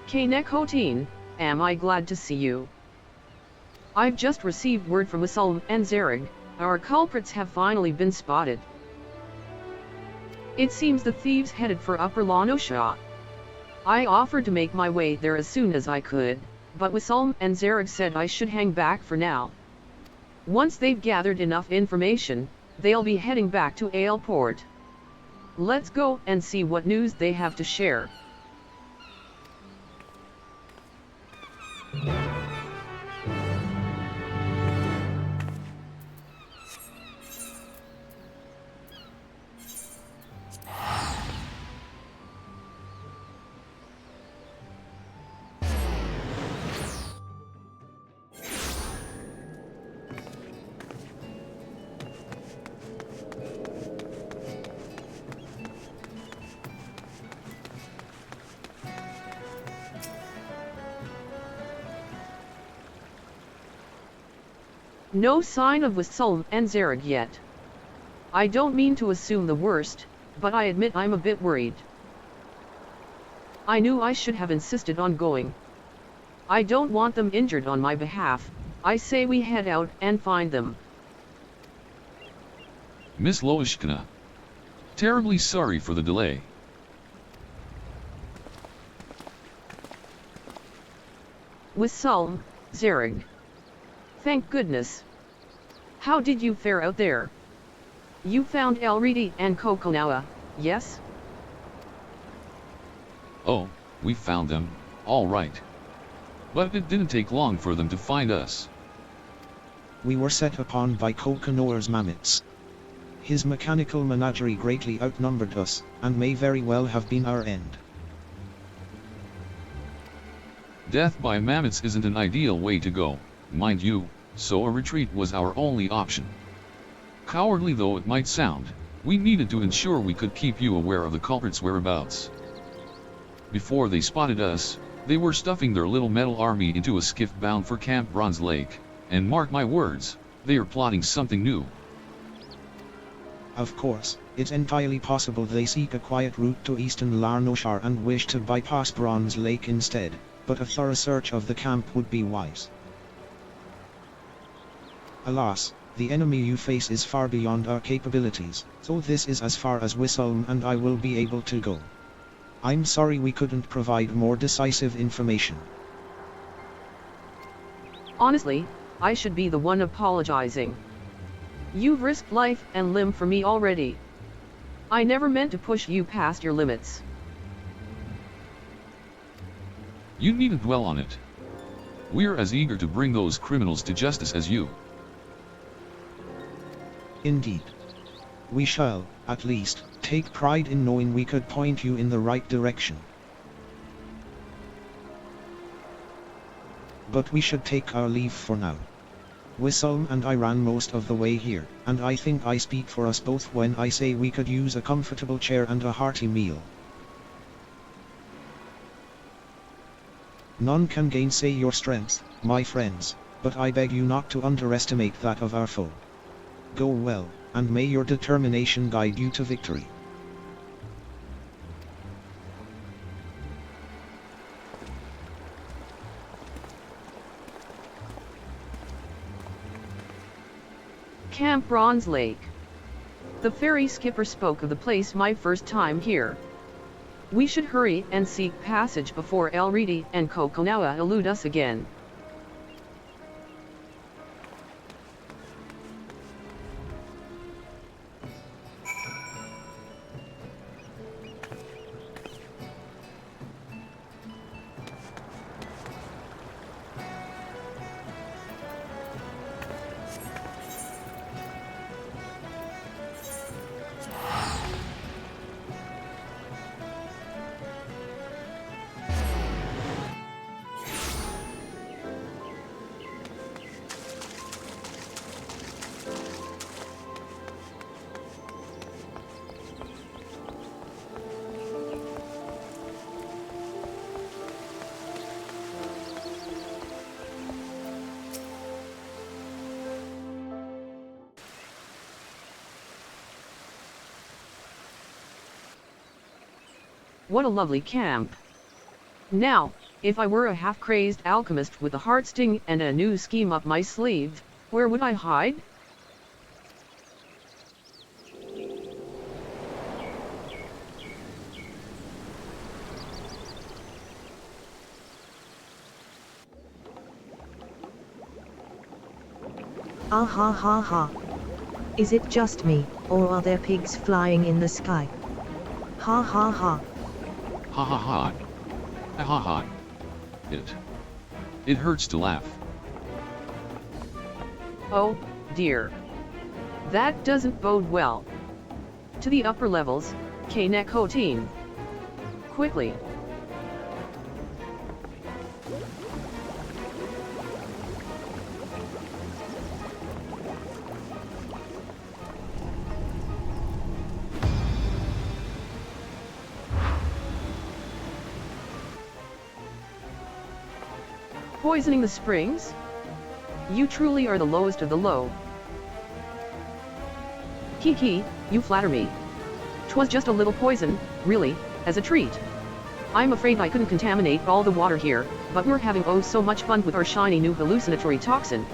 K'nekotein, am I glad to see you. I've just received word from Wissam and Zarag, our culprits have finally been spotted. It seems the thieves headed for Upper La Noscea. I offered to make my way there as soon as I could, but Wissam and Zarag said I should hang back for now. Once they've gathered enough information, they'll be heading back to Aleport. Let's go and see what news they have to share. No sign of Wissam and Zarag yet. I don't mean to assume the worst, but I admit I'm a bit worried. I knew I should have insisted on going. I don't want them injured on my behalf. I say we head out and find them. Miss Loashkana. Terribly sorry for the delay. Wissam, Zarag. Thank goodness. How did you fare out there? You found Ellerete and Khpein, yes? Oh, we found them, all right. But it didn't take long for them to find us. We were set upon by K'nekotein mammoths. His mechanical menagerie greatly outnumbered us, and may very well have been our end. Death by mammoths isn't an ideal way to go, mind you, so a retreat was our only option. Cowardly though it might sound, we needed to ensure we could keep you aware of the culprits' whereabouts. Before they spotted us, they were stuffing their little metal army into a skiff bound for Camp Bronze Lake, and mark my words, they are plotting something new. Of course, it's entirely possible they seek a quiet route to eastern La Noscea and wish to bypass Bronze Lake instead, but a thorough search of the camp would be wise. Alas, the enemy you face is far beyond our capabilities, so this is as far as Wissam and I will be able to go. I'm sorry we couldn't provide more decisive information. Honestly, I should be the one apologizing. You've risked life and limb for me already. I never meant to push you past your limits. You needn't dwell on it. We're as eager to bring those criminals to justice as you. Indeed. We shall, at least, take pride in knowing we could point you in the right direction. But we should take our leave for now. Wissam and I ran most of the way here, and I think I speak for us both when I say we could use a comfortable chair and a hearty meal. None can gainsay your strength, my friends, but I beg you not to underestimate that of our foe. Go well, and may your determination guide you to victory. Camp Bronze Lake. The ferry skipper spoke of the place my first time here. We should hurry and seek passage before Ellerete and Khpein elude us again. What a lovely camp. Now, If I were a half-crazed alchemist with a Heartsting and a new scheme up my sleeve, where would I hide? Ah ha ha ha. Is it just me, or are there pigs flying in the sky? Ha ha ha. Ha ha ha. Ha ha ha. It hurts to laugh. Oh, dear. That doesn't bode well. To the upper levels, K'nekotein. Quickly. Poisoning the springs? You truly are the lowest of the low. Kiki, you flatter me. 'Twas just a little poison, really, as a treat. I'm afraid I couldn't contaminate all the water here, but we're having oh so much fun with our shiny new hallucinatory toxin.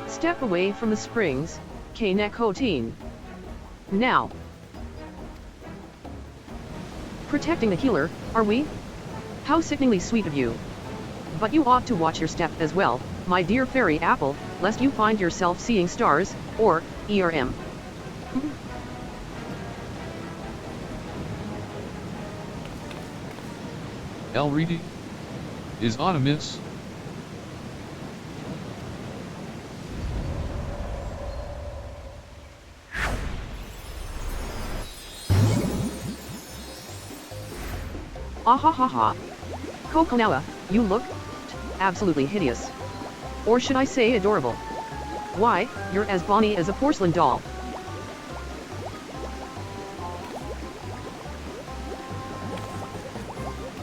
Step away from the springs, K'nekotein. Now. Protecting the healer, are we? How sickeningly sweet of you. But you ought to watch your step as well, my dear fairy apple, lest you find yourself seeing stars, or, ERM. Ellerete? Is aught amiss? Ah ha ha ha. Kokonawa, you look absolutely hideous. Or should I say adorable? Why, you're as bonny as a porcelain doll.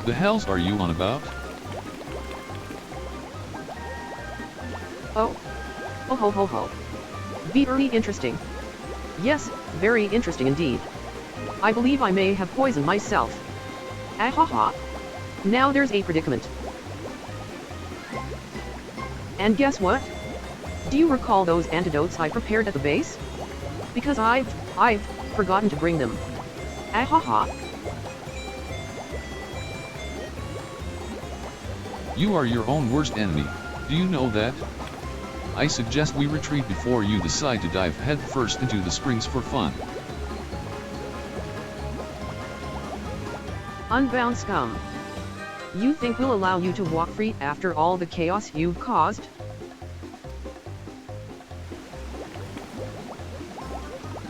The hells are you on about? Oh. Oh ho ho ho. Very interesting. Yes, very interesting indeed. I believe I may have poisoned myself. Ah ha ha. Now there's a predicament. And guess what? Do you recall those antidotes I prepared at the base? Because I've forgotten to bring them. Ah ha ha. You are your own worst enemy, do you know that? I suggest we retreat before you decide to dive headfirst into the springs for fun. Unbound scum. You think we'll allow you to walk free after all the chaos you've caused?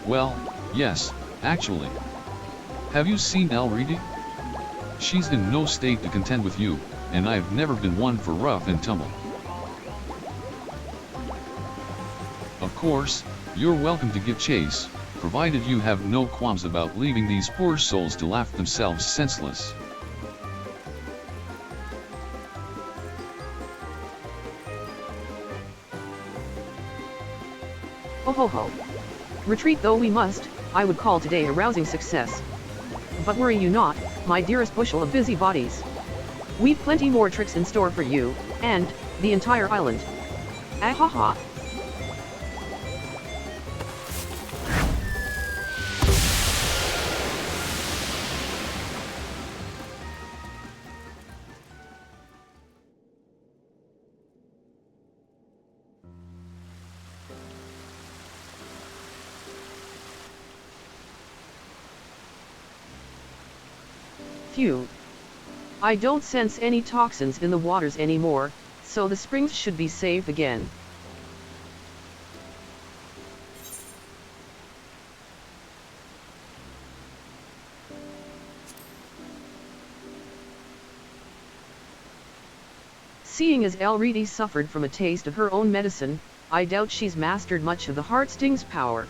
Well, yes, actually. Have you seen Ellerete? She's in no state to contend with you, and I've never been one for rough and tumble. Of course, you're welcome to give chase, provided you have no qualms about leaving these poor souls to laugh themselves senseless. Ho ho ho. Retreat though we must, I would call today a rousing success. But worry you not, my dearest bushel of busybodies. We've plenty more tricks in store for you, and the entire island. Ah ha ha. Phew. I don't sense any toxins in the waters anymore, so the springs should be safe again. Seeing as Ellerete suffered from a taste of her own medicine, I doubt she's mastered much of the Heartsting's power.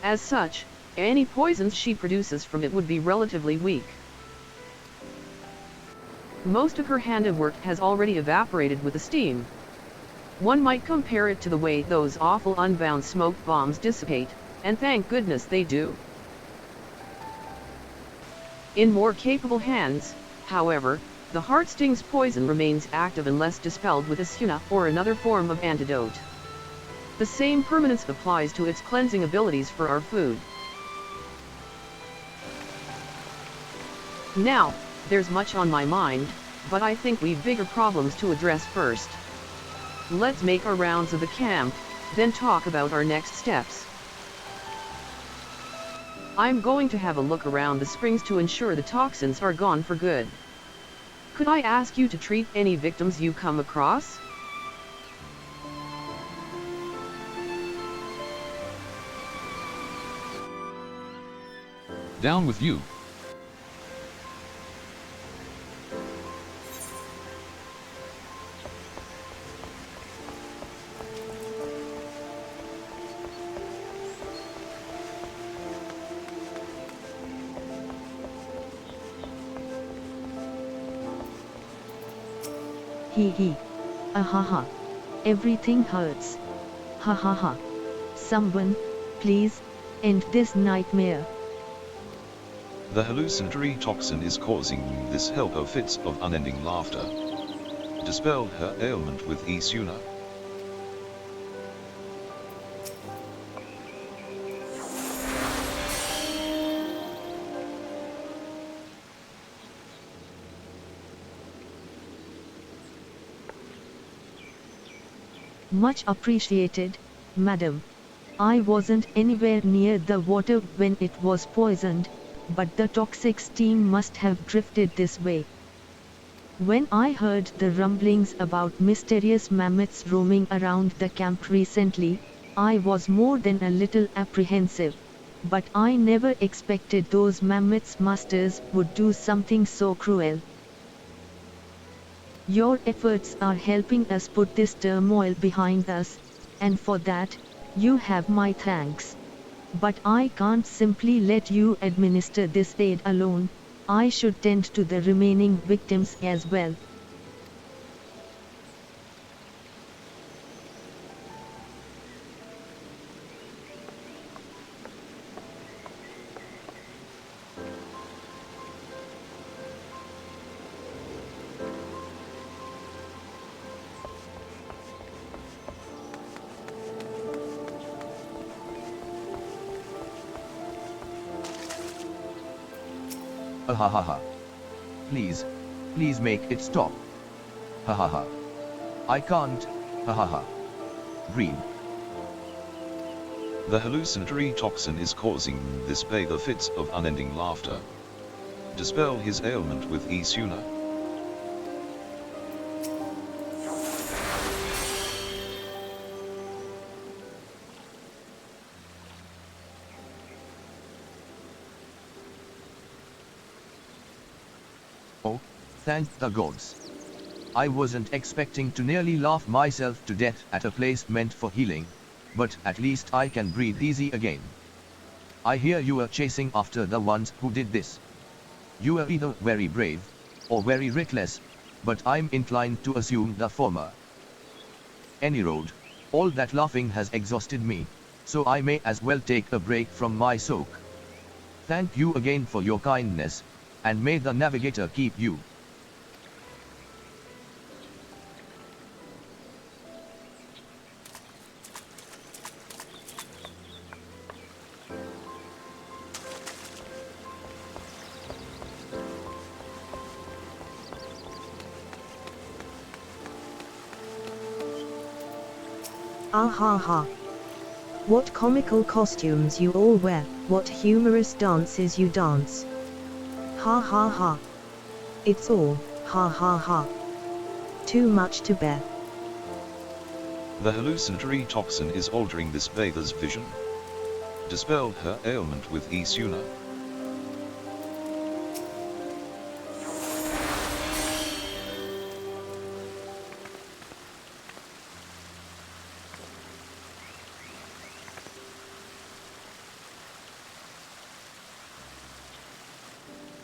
As such, any poisons she produces from it would be relatively weak. Most of her handiwork has already evaporated with the steam. One might compare it to the way those awful unbound smoke bombs dissipate, and thank goodness they do. In more capable hands, However, the Heartsting's poison remains active unless dispelled with a Yuna or another form of antidote. The same permanence applies to its cleansing abilities for our food. Now, there's much on my mind, but I think we've bigger problems to address first. Let's make our rounds of the camp, then talk about our next steps. I'm going to have a look around the springs to ensure the toxins are gone for good. Could I ask you to treat any victims you come across? Down with you. Hee hee. Ahaha. Everything hurts. Ha ha ha. Someone, please, end this nightmare. The hallucinatory toxin is causing this helper fits of unending laughter. Dispel her ailment with Yuna. Much appreciated, madam. I wasn't anywhere near the water when it was poisoned, but the toxic steam must have drifted this way. When I heard the rumblings about mysterious mammoths roaming around the camp recently, I was more than a little apprehensive, but I never expected those mammoths' masters would do something so cruel. Your efforts are helping us put this turmoil behind us, and for that, you have my thanks. But I can't simply let you administer this aid alone. I should tend to the remaining victims as well. Ha ha ha. Please make it stop. Ha ha ha. I can't, ha ha ha. Breathe. The hallucinatory toxin is causing this bather fits of unending laughter. Dispel his ailment with Yuna. Oh, thank the gods. I wasn't expecting to nearly laugh myself to death at a place meant for healing, but at least I can breathe easy again. I hear you are chasing after the ones who did this. You are either very brave, or very reckless, but I'm inclined to assume the former. Any road, all that laughing has exhausted me, so I may as well take a break from my soak. Thank you again for your kindness, and may the navigator keep you. Ah ha ha. What comical costumes you all wear, what humorous dances you dance. Ha ha ha. It's all, ha ha ha. Too much to bear. The hallucinatory toxin is altering this bather's vision. Dispel her ailment with Yuna.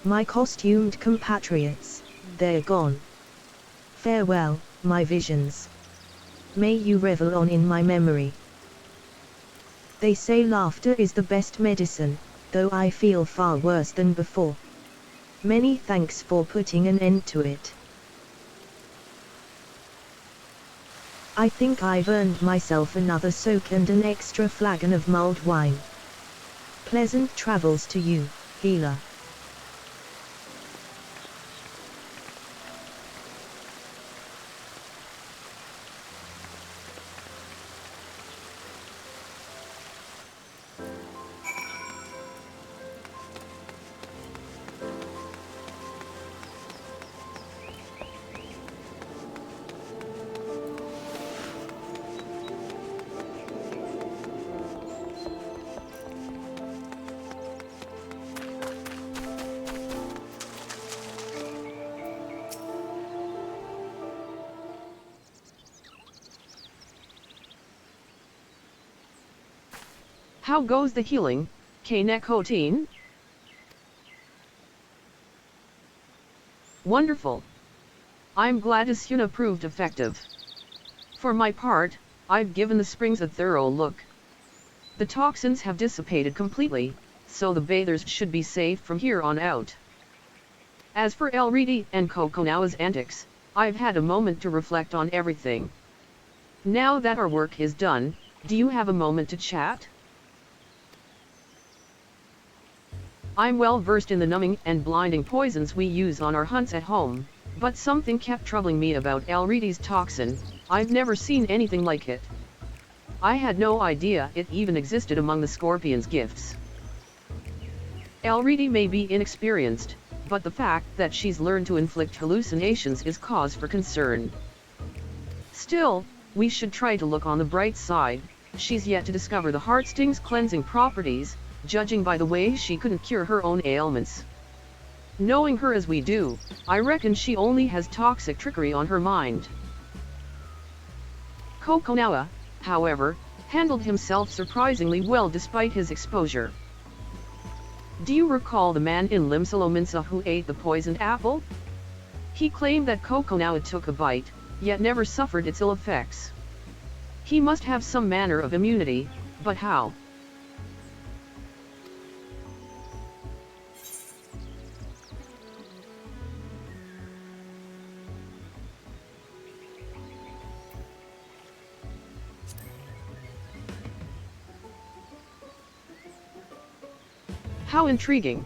My costumed compatriots, they're gone. Farewell, my visions. May you revel on in my memory. They say laughter is the best medicine, though I feel far worse than before. Many thanks for putting an end to it. I think I've earned myself another soak and an extra flagon of mulled wine. Pleasant travels to you, healer. How goes the healing, K'nekotein? Wonderful. I'm glad his Yuna proved effective. For my part, I've given the springs a thorough look. The toxins have dissipated completely, so the bathers should be safe from here on out. As for Ellerete and Coconawa's antics, I've had a moment to reflect on everything. Now that our work is done, do you have a moment to chat? I'm well versed in the numbing and blinding poisons we use on our hunts at home, but something kept troubling me about Ellerete's toxin. I've never seen anything like it. I had no idea it even existed among the scorpion's gifts. Ellerete may be inexperienced, but the fact that she's learned to inflict hallucinations is cause for concern. Still, we should try to look on the bright side. She's yet to discover the Heartsting's cleansing properties, judging by the way she couldn't cure her own ailments. Knowing her as we do, I reckon she only has toxic trickery on her mind. Coconawa, however, handled himself surprisingly well despite his exposure. Do you recall the man in Limsa Lominsa who ate the poisoned apple? He claimed that Coconawa took a bite, yet never suffered its ill effects. He must have some manner of immunity, but how? How intriguing.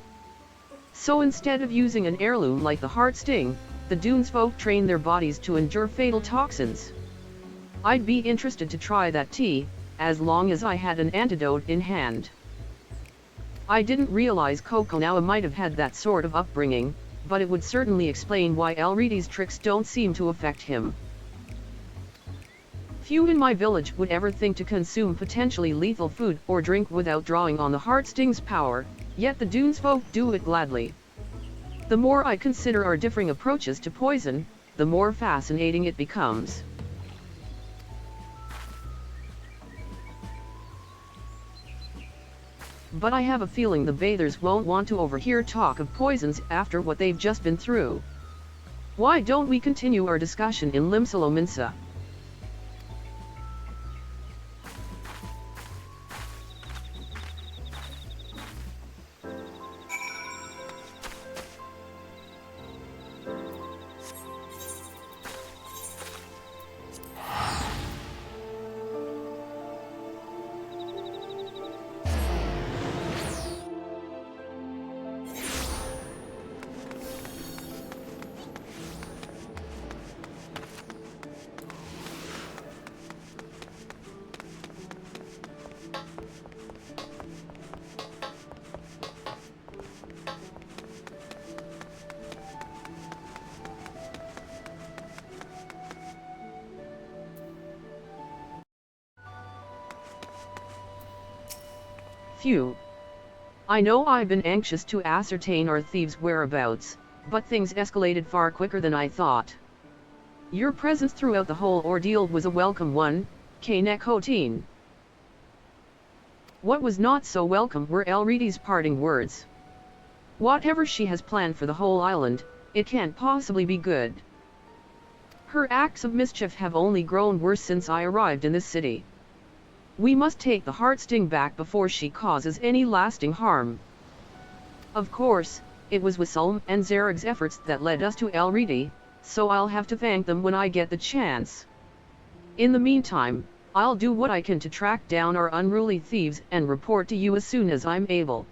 So instead of using an heirloom like the Heartsting, the Dunes folk train their bodies to endure fatal toxins. I'd be interested to try that tea, as long as I had an antidote in hand. I didn't realize Coconawa might have had that sort of upbringing, but it would certainly explain why Ellerete's tricks don't seem to affect him. Few in my village would ever think to consume potentially lethal food or drink without drawing on the Heartsting's power, yet the Dunes folk do it gladly. The more I consider our differing approaches to poison, the more fascinating it becomes. But I have a feeling the bathers won't want to overhear talk of poisons after what they've just been through. Why don't we continue our discussion in Limsa Lominsa? Phew. I know I've been anxious to ascertain our thieves' whereabouts, but things escalated far quicker than I thought. Your presence throughout the whole ordeal was a welcome one, K'nekotein. What was not so welcome were Ellerete's parting words. Whatever she has planned for the whole island, it can't possibly be good. Her acts of mischief have only grown worse since I arrived in this city. We must take the Heartsting back before she causes any lasting harm. Of course, It was Wissam and Zarag's efforts that led us to Ellerete, so I'll have to thank them when I get the chance. In the meantime, I'll do what I can to track down our unruly thieves and report to you as soon as I'm able.